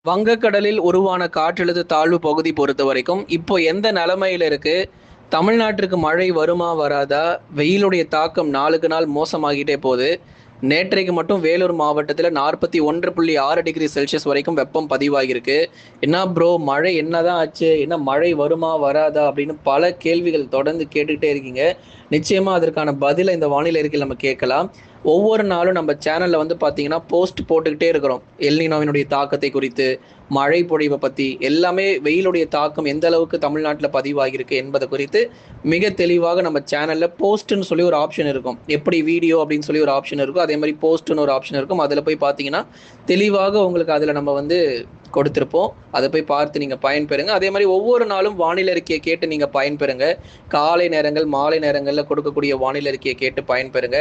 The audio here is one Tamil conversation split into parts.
வங்கக்கடலில் உருவான காற்றழுத்த தாழ்வு பகுதி பொறுத்த வரைக்கும் இப்போ எந்த நிலைமையில இருக்கு? தமிழ்நாட்டிற்கு மழை வருமா வராதா? வெயிலுடைய தாக்கம் நாளுக்கு நாள் மோசமாகிட்டே போகுது. நேற்றைக்கு மட்டும் வேலூர் மாவட்டத்தில் 41.6 டிகிரி செல்சியஸ் வரைக்கும் வெப்பம் பதிவாகியிருக்கு. என்ன ப்ரோ, மழை என்னதான் ஆச்சு? என்ன மழை வருமா வராதா அப்படின்னு பல கேள்விகள் தொடர்ந்து கேட்டுக்கிட்டே இருக்கீங்க. நிச்சயமா அதற்கான பதிலை இந்த வானிலை அறிக்கையில் நம்ம கேட்கலாம். ஒவ்வொரு நாளும் நம்ம சேனல்ல வந்து பார்த்தீங்கன்னா போஸ்ட் போட்டுக்கிட்டே இருக்கிறோம். எல்னினோவினுடைய தாக்கத்தை குறித்து, மழை பொழிவை பத்தி எல்லாமே, வெயிலுடைய தாக்கம் எந்த அளவுக்கு தமிழ்நாட்டில் பதிவாகியிருக்கு என்பதை குறித்து மிக தெளிவாக நம்ம சேனல்ல போஸ்ட்னு சொல்லி ஒரு ஆப்ஷன் இருக்கும். எப்படி வீடியோ அப்படின்னு சொல்லி ஒரு ஆப்ஷன் இருக்கும், அதே மாதிரி போஸ்ட்னு ஒரு ஆப்ஷன் இருக்கும். அதில் போய் பார்த்தீங்கன்னா தெளிவாக உங்களுக்கு அதில் நம்ம வந்து கொடுத்துருப்போம். அதை போய் பார்த்து நீங்கள் பயன்பெறுங்க. அதே மாதிரி ஒவ்வொரு நாளும் வானிலை அறிக்கையை கேட்டு நீங்கள் பயன்பெறுங்க. காலை நேரங்கள் மாலை நேரங்களில் கொடுக்கக்கூடிய வானிலை அறிக்கையை கேட்டு பயன்பெறுங்க.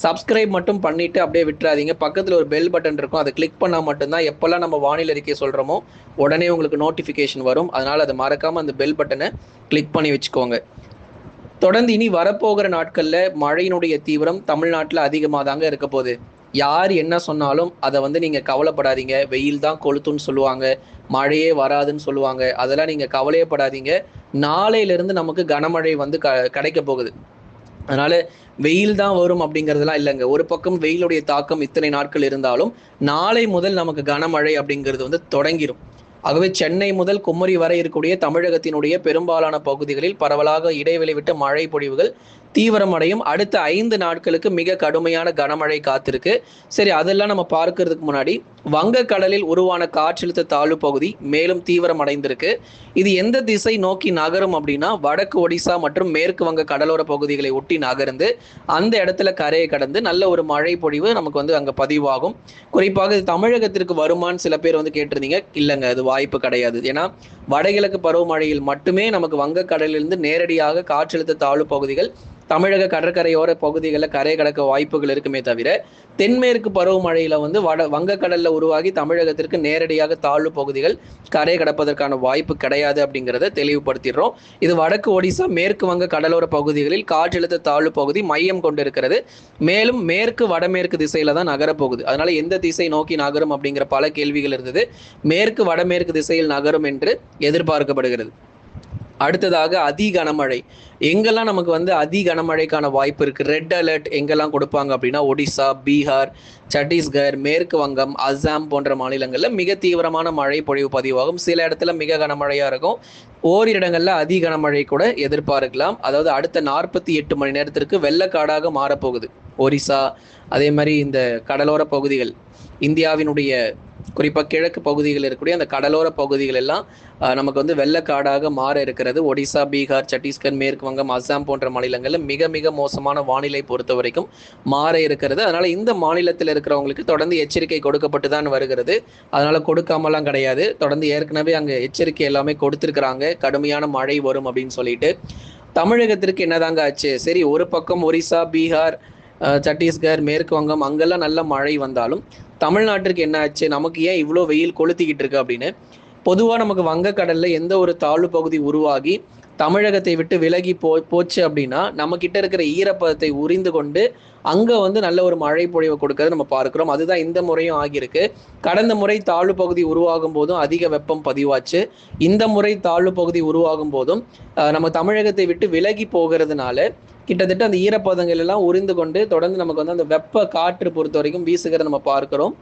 சப்ஸ்கிரைப் மட்டும் பண்ணிட்டு அப்படியே விட்டுறாதீங்க. பக்கத்தில் ஒரு பெல் பட்டன் இருக்கும், அதை கிளிக் பண்ணால் மட்டும்தான் எப்போல்லாம் நம்ம வானிலை அறிக்கை சொல்கிறோமோ உடனே உங்களுக்கு நோட்டிஃபிகேஷன் வரும். அதனால் அதை மறக்காமல் அந்த பெல் பட்டனை கிளிக் பண்ணி வச்சுக்கோங்க. தொடர்ந்து இனி வரப்போகிற நாட்களில் மழையினுடைய தீவிரம் தமிழ்நாட்டில் அதிகமாக தாங்க இருக்க போகுது. யார் என்ன சொன்னாலும் அதை வந்து நீங்கள் கவலைப்படாதீங்க. வெயில் தான் கொளுத்துன்னு சொல்லுவாங்க, மழையே வராதுன்னு சொல்லுவாங்க. அதெல்லாம் நீங்கள் கவலையப்படாதீங்க. நாளையிலிருந்து நமக்கு கனமழை வந்து கிடைக்க போகுது. அதனால வெயில் தான் வரும் அப்படிங்கிறதுலாம் இல்லைங்க. ஒரு பக்கம் வெயிலுடைய தாக்கம் இத்தனை நாட்கள் இருந்தாலும் நாளை முதல் நமக்கு கனமழை அப்படிங்கிறது வந்து தொடங்கிடும். ஆகவே சென்னை முதல் குமரி வரை இருக்கக்கூடிய தமிழகத்தினுடைய பெரும்பாலான பகுதிகளில் பரவலாக இடைவெளி விட்டு மழை பொழிவுகள் தீவிரமடையும். அடுத்த 5 நாட்களுக்கு மிக கடுமையான கனமழை காத்திருக்கு. சரி, அதெல்லாம் நம்ம பார்க்கறதுக்கு முன்னாடி வங்கக்கடலில் உருவான காற்றழுத்த தாழ்வு பகுதி மேலும் தீவிரமடைந்திருக்கு. இது எந்த திசை நோக்கி நகரும் அப்படின்னா வடக்கு ஒடிசா மற்றும் மேற்கு வங்க கடலோர பகுதிகளை ஒட்டி நகர்ந்து அந்த இடத்துல கரையை கடந்து நல்ல ஒரு மழை பொழிவு நமக்கு வந்து அங்கே பதிவாகும். குறிப்பாக இது தமிழகத்திற்கு வருமானு சில பேர் வந்து கேட்டிருந்தீங்க. இல்லைங்க, அது வாய்ப்பு கிடையாது. ஏன்னா வடகிழக்கு பருவமழையில் மட்டுமே நமக்கு வங்கக்கடலிலிருந்து நேரடியாக காற்றழுத்த தாழ்வு பகுதிகள் தமிழக கடற்கரையோர பகுதிகளில் கரை கடக்க வாய்ப்புகள் இருக்குமே தவிர தென்மேற்கு பருவமழையில வந்து வங்கக்கடல்ல உருவாகி தமிழகத்திற்கு நேரடியாக தாழ்வு பகுதிகள் கரை கடப்பதற்கான வாய்ப்பு கிடையாது அப்படிங்கிறத தெளிவுபடுத்திடுறோம். இது வடக்கு ஒடிசா மேற்கு வங்க கடலோர பகுதிகளில் காற்றழுத்த தாழ்வு பகுதி மையம் கொண்டிருக்கிறது. மேலும் மேற்கு வடமேற்கு திசையில தான் நகரப்போகுது. அதனால எந்த திசை நோக்கி நகரும் அப்படிங்கிற பல கேள்விகள் இருந்தது. மேற்கு வடமேற்கு திசையில் நகரும் என்று எதிர்பார்க்கப்படுகிறது. அடுத்ததாக அதி கனமழை. எங்கெல்லாம் நமக்கு வந்து அதி கனமழைக்கான வாய்ப்பு இருக்கு, ரெட் அலர்ட் எங்கெல்லாம் கொடுப்பாங்க அப்படின்னா ஒடிசா, பீகார், சத்தீஸ்கர், மேற்கு வங்கம், அசாம் போன்ற மாநிலங்களில் மிக தீவிரமான மழை பொழிவு பதிவாகும். சில இடத்துல மிக கனமழையா இருக்கும். ஓரிரு இடங்கள்ல அதி கனமழை கூட எதிர்பார்க்கலாம். அதாவது அடுத்த 48 மணி நேரத்திற்கு வெள்ளக்காடாக மாறப்போகுது ஒரிசா. அதே மாதிரி இந்த கடலோர பகுதிகள், இந்தியாவினுடைய குறிப்பாக கிழக்கு பகுதிகளில் இருக்கக்கூடிய அந்த கடலோர பகுதிகள் எல்லாம் நமக்கு வந்து வெள்ளக்காடாக மாற இருக்கிறது. ஒடிசா, பீகார், சத்தீஸ்கர், மேற்கு வங்கம், அசாம் போன்ற மாநிலங்களில் மிக மிக மோசமான வானிலை பொறுத்த வரைக்கும் மாற இருக்கிறது. அதனால இந்த மாநிலத்தில் இருக்கிறவங்களுக்கு தொடர்ந்து எச்சரிக்கை கொடுக்கப்பட்டு தான் வருகிறது. அதனால கொடுக்காமலாம் கிடையாது. தொடர்ந்து ஏற்கனவே அங்கே எச்சரிக்கை எல்லாமே கொடுத்துருக்குறாங்க, கடுமையான மழை வரும் அப்படின்னு சொல்லிட்டு. தமிழகத்திற்கு என்னதாங்க ஆச்சு? சரி, ஒரு பக்கம் ஒரிசா, பீகார், சத்தீஸ்கர், மேற்கு வங்கம் அங்கெல்லாம் நல்ல மழை வந்தாலும் தமிழ்நாட்டிற்கு என்ன ஆச்சு? நமக்கு ஏன் இவ்வளோ வெயில் கொளுத்திக்கிட்டு இருக்கு அப்படின்னு பொதுவாக நமக்கு வங்கக்கடல்ல எந்த ஒரு தாழ்வு பகுதி உருவாகி தமிழகத்தை விட்டு விலகி போச்சு அப்படின்னா நம்ம கிட்ட இருக்கிற ஈரப்பதத்தை உறிந்து கொண்டு அங்க வந்து நல்ல ஒரு மழை பொழிவை கொடுக்கறது நம்ம பார்க்கிறோம். அதுதான் இந்த முறையும் ஆகியிருக்கு. கடந்த முறை தாழ்வு பகுதி உருவாகும் போதும் அதிக வெப்பம் பதிவாச்சு. இந்த முறை தாழ்வு பகுதி உருவாகும் போதும் நம்ம தமிழகத்தை விட்டு விலகி போகிறதுனால கிட்டத்தட்ட அந்த ஈரப்பதங்கள் எல்லாம் உறிந்து கொண்டு தொடர்ந்து நமக்கு வந்து அந்த வெப்ப காற்று பொறுத்த வரைக்கும் வீசுகிறத நம்ம பார்க்கிறோம்.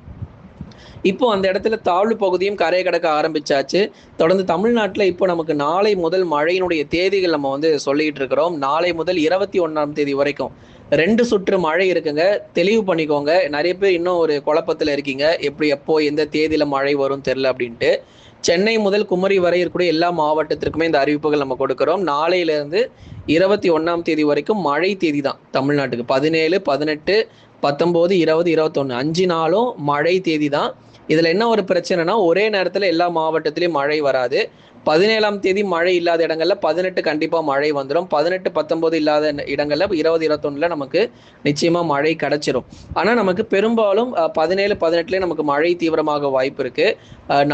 இப்போ அந்த இடத்துல தாழ்வு பகுதியும் கரையை கடக்க ஆரம்பிச்சாச்சு. தொடர்ந்து தமிழ்நாட்டில் இப்போ நமக்கு நாளை முதல் மழையினுடைய தேதிகள் நம்ம வந்து சொல்லிட்டு இருக்கிறோம். நாளை முதல் 21ஆம் தேதி வரைக்கும் 2 சுற்று மழை இருக்குங்க. தெளிவு பண்ணிக்கோங்க. நிறைய பேர் இன்னும் ஒரு குழப்பத்தில் இருக்கீங்க, எப்படி எப்போ எந்த தேதியில மழை வரும் தெரில அப்படின்ட்டு. சென்னை முதல் குமரி வரை இருக்கக்கூடிய எல்லா மாவட்டத்திற்குமே இந்த அறிவிப்புகள் நம்ம கொடுக்குறோம். நாளையிலிருந்து 21ஆம் தேதி வரைக்கும் மழை தேதி தான் தமிழ்நாட்டுக்கு. 17, 18, 19, 20, 21 5 நாளும் மழை தேதி தான். இதில் என்ன ஒரு பிரச்சனைனா ஒரே நேரத்தில் எல்லா மாவட்டத்திலையும் மழை வராது. 17ஆம் தேதி மழை இல்லாத இடங்கள்ல 18 கண்டிப்பாக மழை வந்துடும். 18, 19 இல்லாத இடங்கள்ல 20, 21 நமக்கு நிச்சயமா மழை கிடைச்சிரும். ஆனால் நமக்கு பெரும்பாலும் 17, 18 நமக்கு மழை தீவிரமாக வாய்ப்பு இருக்கு.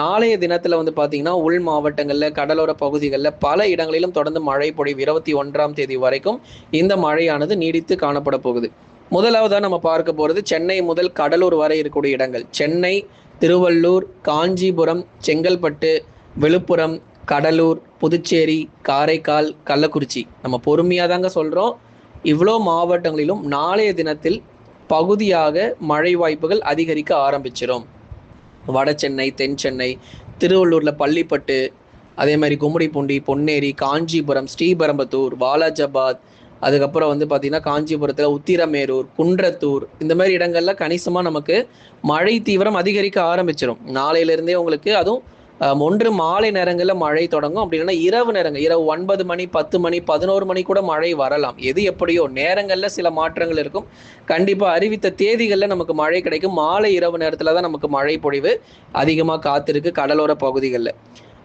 நாளைய தினத்துல வந்து பார்த்தீங்கன்னா உள் மாவட்டங்களில் கடலோர பகுதிகளில் பல இடங்களிலும் தொடர்ந்து மழை பொழிவு 21ஆம் தேதி வரைக்கும் இந்த மழையானது நீடித்து காணப்பட போகுது. முதலாவதாக நம்ம பார்க்க போகிறது சென்னை முதல் கடலூர் வரை இருக்கக்கூடிய இடங்கள். சென்னை, திருவள்ளூர், காஞ்சிபுரம், செங்கல்பட்டு, விழுப்புரம், கடலூர், புதுச்சேரி, காரைக்கால், கள்ளக்குறிச்சி. நம்ம பொறுமையாக தாங்க சொல்கிறோம். இவ்வளோ மாவட்டங்களிலும் நாளைய தினத்தில் பகுதியாக மழை வாய்ப்புகள் அதிகரிக்க ஆரம்பிச்சிடும். வட சென்னை, தென் சென்னை, திருவள்ளூரில் பள்ளிப்பட்டு, அதே மாதிரி கும்மிடிப்பூண்டி, பொன்னேரி, காஞ்சிபுரம், ஸ்ரீபெரும்புதூர், வாலாஜாபாத், அதுக்கப்புறம் வந்து பார்த்திங்கன்னா காஞ்சிபுரத்தில் உத்திரமேரூர், குன்றத்தூர், இந்த மாதிரி இடங்கள்ல கணிசமாக நமக்கு மழை தீவிரம் அதிகரிக்க ஆரம்பிச்சிடும். நாளையிலிருந்தே உங்களுக்கு அதுவும் ஒன்று மாலை நேரங்களில் மழை தொடங்கும். அப்படி இல்லைன்னா இரவு நேரங்கள், இரவு 9 மணி, 10 மணி, 11 மணி கூட மழை வரலாம். எது எப்படியோ நேரங்களில் சில மாற்றங்கள் இருக்கும். கண்டிப்பாக அறிவித்த தேதிகளில் நமக்கு மழை கிடைக்கும். மாலை இரவு நேரத்தில் தான் நமக்கு மழை பொழிவு அதிகமாக காத்திருக்கு கடலோர பகுதிகளில்.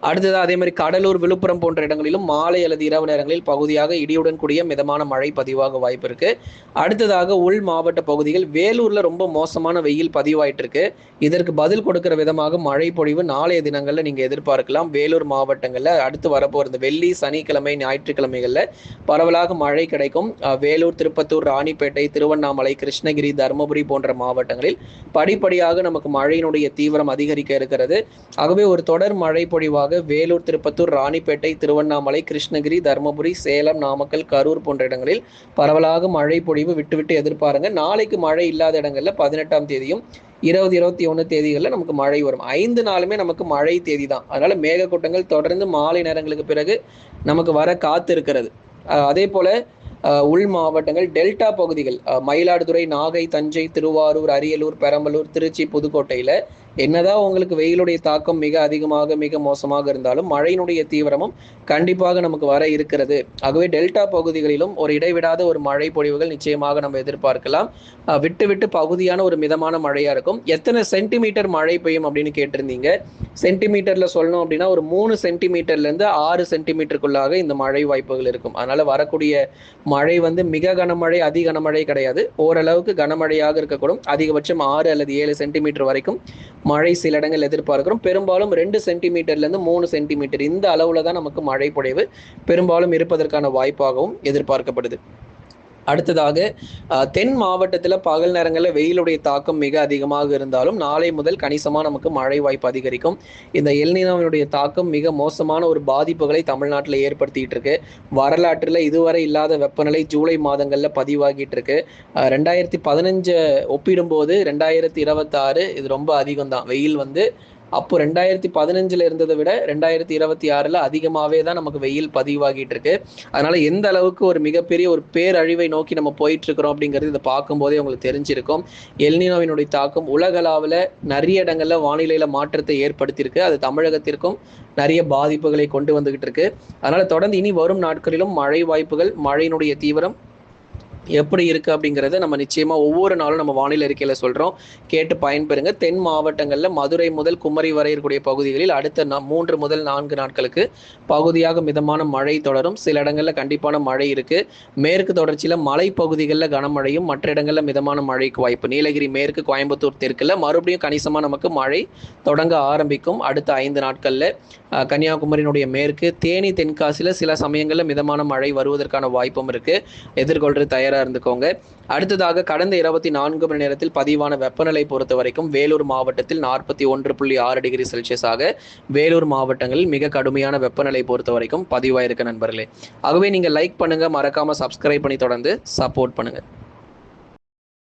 அடுத்ததாக அதே மாதிரி கடலூர், விழுப்புரம் போன்ற இடங்களிலும் மாலை அல்லது இரவு நேரங்களில் பகுதியாக இடியுடன் கூடிய மிதமான மழை பதிவாக வாய்ப்பு இருக்கு. அடுத்ததாக உள் மாவட்ட பகுதிகள், வேலூர்ல ரொம்ப மோசமான வெயில் பதிவாயிட்டு இருக்கு. இதற்கு பதில் கொடுக்கிற விதமாக மழை பொழிவு நாளைய தினங்கள்ல நீங்க எதிர்பார்க்கலாம். வேலூர் மாவட்டங்கள்ல அடுத்து வரப்போற இந்த வெள்ளி, சனிக்கிழமை, ஞாயிற்றுக்கிழமைகள்ல பரவலாக மழை கிடைக்கும். வேலூர், திருப்பத்தூர், ராணிப்பேட்டை, திருவண்ணாமலை, கிருஷ்ணகிரி, தருமபுரி போன்ற மாவட்டங்களில் படிப்படியாக நமக்கு மழையினுடைய தீவிரம் அதிகரிக்க இருக்கிறது. ஆகவே ஒரு தொடர் மழை பொழிவாக வேலூர், திருப்பத்தூர், ராணிப்பேட்டை, திருவண்ணாமலை, கிருஷ்ணகிரி, தருமபுரி, சேலம், நாமக்கல், கரூர் போன்ற இடங்களில் பரவலாக மழை பொழிவு விட்டு எதிர்பாருங்க. நாளைக்கு மழை இல்லாத இடங்கள்ல 18ஆம் தேதியும் 20, 21 தேதிகளில் நமக்கு மழை வரும். 5 நாளுமே நமக்கு மழை தேதி தான். அதனால மேகக்கூட்டங்கள் தொடர்ந்து மாலை நேரங்களுக்கு பிறகு நமக்கு வர காத்து இருக்கிறது. அதே போல உள் மாவட்டங்கள், டெல்டா பகுதிகள், மயிலாடுதுறை, நாகை, தஞ்சை, திருவாரூர், அரியலூர், பெரம்பலூர், திருச்சி, புதுக்கோட்டையில் என்னதான் உங்களுக்கு வெயிலுடைய தாக்கம் மிக அதிகமாக மிக மோசமாக இருந்தாலும் மழையினுடைய தீவிரமும் கண்டிப்பாக நமக்கு வர இருக்கிறது. ஆகவே டெல்டா பகுதிகளிலும் ஒரு இடைவிடாத ஒரு மழை பொழிவுகள் நிச்சயமாக நம்ம எதிர்பார்க்கலாம். விட்டு பகுதியான ஒரு மிதமான மழையா இருக்கும். எத்தனை சென்டிமீட்டர் மழை பெய்யும் அப்படின்னு கேட்டிருந்தீங்க. சென்டிமீட்டர்ல சொல்லணும் அப்படின்னா ஒரு 3 சென்டிமீட்டர்ல இருந்து 6 சென்டிமீட்டருக்குள்ளாக இந்த மழை வாய்ப்புகள் இருக்கும். அதனால வரக்கூடிய மழை வந்து மிக கனமழை, அதி கனமழை கிடையாது. ஓரளவுக்கு கனமழையாக இருக்கக்கூடும். அதிகபட்சம் 6 அல்லது 7 சென்டிமீட்டர் வரைக்கும் மழை சில இடங்கள் எதிர்பார்க்கிறோம். பெரும்பாலும் 2 சென்டிமீட்டர்ல இருந்து 3 சென்டிமீட்டர் இந்த அளவுல தான் நமக்கு மழை பொழிவு பெரும்பாலும் இருப்பதற்கான வாய்ப்பாகவும் எதிர்பார்க்கப்படுது. அடுத்ததாக தென் மாவட்டத்தில் பகல் நேரங்களில் வெயிலுடைய தாக்கம் மிக அதிகமாக இருந்தாலும் நாளை முதல் கணிசமாக நமக்கு மழை வாய்ப்பு அதிகரிக்கும். இந்த எல்னினோவினுடைய தாக்கம் மிக மோசமான ஒரு பாதிப்புகளை தமிழ்நாட்டில் ஏற்படுத்திட்டு இருக்கு. வரலாற்றில் இதுவரை இல்லாத வெப்பநிலை ஜூலை மாதங்களில் பதிவாகிட்டு இருக்கு. 2015 ஒப்பிடும்போது 2026 இது ரொம்ப அதிகம் தான். வெயில் வந்து அப்போ 2015 இருந்ததை விட 2026 அதிகமாகவே தான் நமக்கு வெயில் பதிவாகிட்டு இருக்கு. அதனால எந்த அளவுக்கு ஒரு மிகப்பெரிய ஒரு பேரழிவை நோக்கி நம்ம போயிட்டு இருக்கிறோம் அப்படிங்கிறது இதை பார்க்கும்போதே உங்களுக்கு தெரிஞ்சிருக்கும். எல்னினோவினுடைய தாக்கம் உலகளவில் நிறைய இடங்கள்ல வானிலையில மாற்றத்தை ஏற்படுத்தியிருக்கு. அது தமிழகத்திற்கும் நிறைய பாதிப்புகளை கொண்டு வந்துகிட்டு இருக்கு. அதனால தொடர்ந்து இனி வரும் நாட்களிலும் மழை வாய்ப்புகள், மழையினுடைய தீவிரம் எப்படி இருக்கு அப்படிங்கிறத நம்ம நிச்சயமா ஒவ்வொரு நாளும் நம்ம வானிலை அறிக்கையில சொல்றோம். கேட்டு பயன்பெறுங்க. தென் மாவட்டங்கள்ல மதுரை முதல் குமரி வரை இருக்கக்கூடிய பகுதிகளில் அடுத்த 3 முதல் 4 நாட்களுக்கு பகுதியாக மிதமான மழை தொடரும். சில இடங்கள்ல கண்டிப்பான மழை இருக்கு. மேற்கு தொடர்ச்சியில மலை பகுதிகளில் கனமழையும், மற்ற இடங்கள்ல மிதமான மழைக்கு வாய்ப்பு. நீலகிரி மேற்கு, கோயம்புத்தூர் தெற்குல மறுபடியும் கணிசமா நமக்கு மழை தொடங்க ஆரம்பிக்கும் அடுத்த 5 நாட்கள்ல. கன்னியாகுமரியினுடைய மேற்கு, தேனி, தென்காசியில சில சமயங்கள்ல மிதமான மழை வருவதற்கான வாய்ப்பும் இருக்கு. எதிர்கொள்றது தயாரா இருந்துக்கோங்க. அடுத்ததாக கடந்த 24 மணி நேரத்தில் பதிவான வெப்பநிலை பொறுத்த வரைக்கும் வேலூர் மாவட்டத்தில் 41.6 டிகிரி செல்சியஸாக வேலூர் மாவட்டங்களில் மிக கடுமையான வெப்பநிலை பொறுத்த வரைக்கும் பதிவாயிருக்கு நண்பர்களே. ஆகவே நீங்க லைக் பண்ணுங்க, மறக்காம சப்ஸ்கிரைப் பண்ணி தொடர்ந்து சப்போர்ட் பண்ணுங்க.